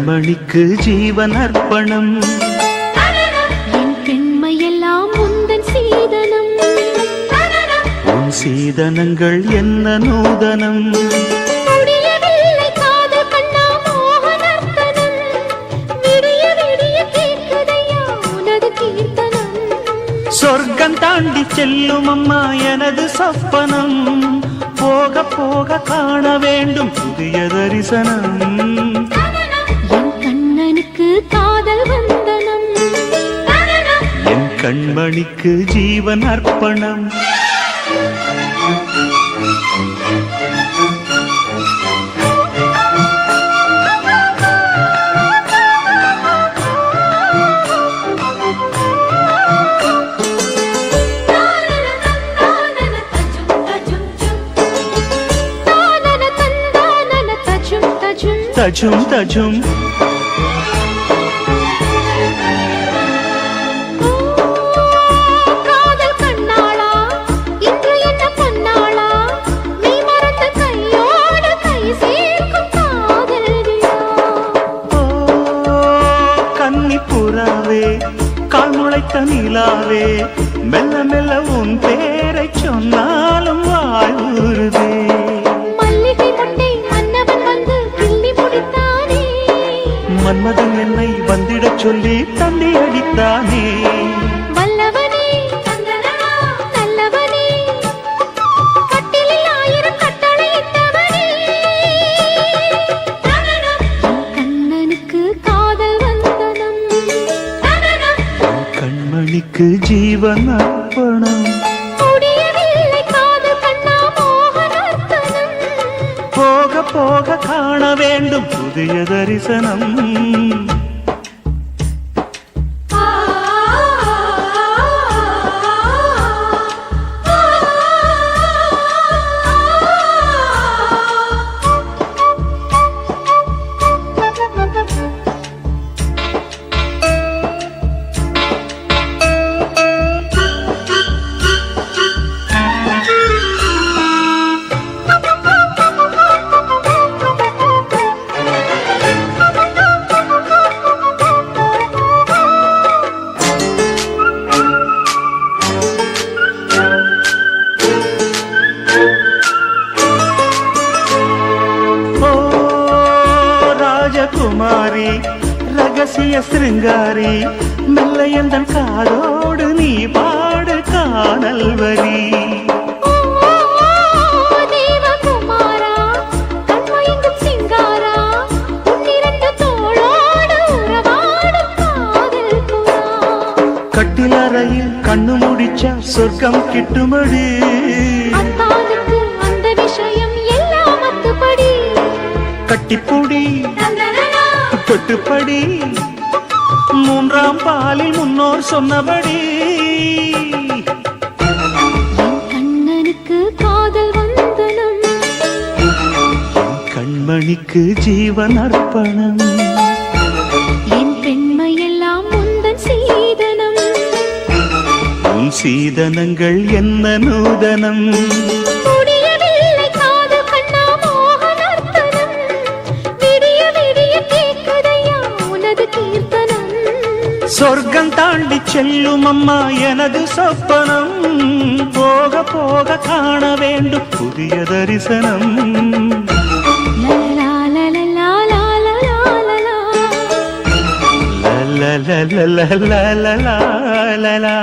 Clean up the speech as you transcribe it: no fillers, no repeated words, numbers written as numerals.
கண்மணிக்கு ஜீவன் அர்ப்பணம். என் பெண்மையெல்லாம் உந்தன் சீதனம். உன் சீதனங்கள் என்ன நூதனம். முடியவில்லை காதல் கண்ணா மோகனர்த்தனம். விடிய விடிய கேட்குதையா உனது கீர்த்தனம். சொர்க்கம் தாண்டி செல்லும் அம்மா எனது சொப்பனம். போக போக காண வேண்டும் புதிய தரிசனம். என் கண்ணனுக்கு காதல் வந்தனம். என் கண்மணிக்கு ஜீவன் அர்ப்பணம். தஜும் தஜும் காதல் கண்ணாளா இன்று என்ன பொன்னாளா நீ மறந்த கையோடு கை சேர்க்கும் காதல் விழா. கன்னி புறாவே கால் முளைத்த நிலாவே மெல்ல மெல்ல உன் பேரை சொன்னாலும் வாழ்வுறுதே. மல்லிகை முட்டை மன்னவன் வந்து கிள்ளி முடித்தானே. மன்மதன் என்னை வந்திடச் சொல்லி தந்தி அடித்தானே. வல்லவனே நல்லவனே கட்டிலில் 1000 கட்டளை இட்டவனே. கண்ணனுக்கு காதல் வந்தனம். கண்மணிக்கு ஜீவன் அர்ப்பணம். முடியவில்லை காதல் கண்ணா மோகனர்த்தனம். போக போக காண வேண்டும் புதிய தரிசனம். குமாரி ரகசிய சிருங்காரி மெல்ல எந்தன் காதோடு நீ பாடு காணல் வரி. தேவகுமாரா கண்மயங்கும் சிங்காரா உன்னிரண்டு தோளோடு உறவாடும் காதல் புறா. கட்டிலறையில் கண்ணு முடிச்சா சொர்க்கம் கிட்டுமடி. அத்தானுக்கு அந்த விஷயம் எல்லாம் அத்துப்படி. கட்டிப்பூடி தொட்டுப்படி மூன்றாம் பாலில் முன்னோர் சொன்னபடி. என் கண்ணனுக்கு காதல் வந்தனம். கண்மணிக்கு ஜீவன் அர்ப்பணம். என் பெண்மையெல்லாம் உந்தன் சீதனம். உன் சீதனங்கள் என்ன நூதனம். முடியவில்லை காதல் கண்ணா மோகனர்த்தனம். விடிய விடிய கேட்குதையா உனது கீர்த்தனம். சொர்க்கம் தாண்டி செல்லும் அம்மா எனது சொப்பனம். போக போக காண வேண்டும் புதிய தரிசனம். லலலா லலலா லலலா லலலா லலலா லலலா.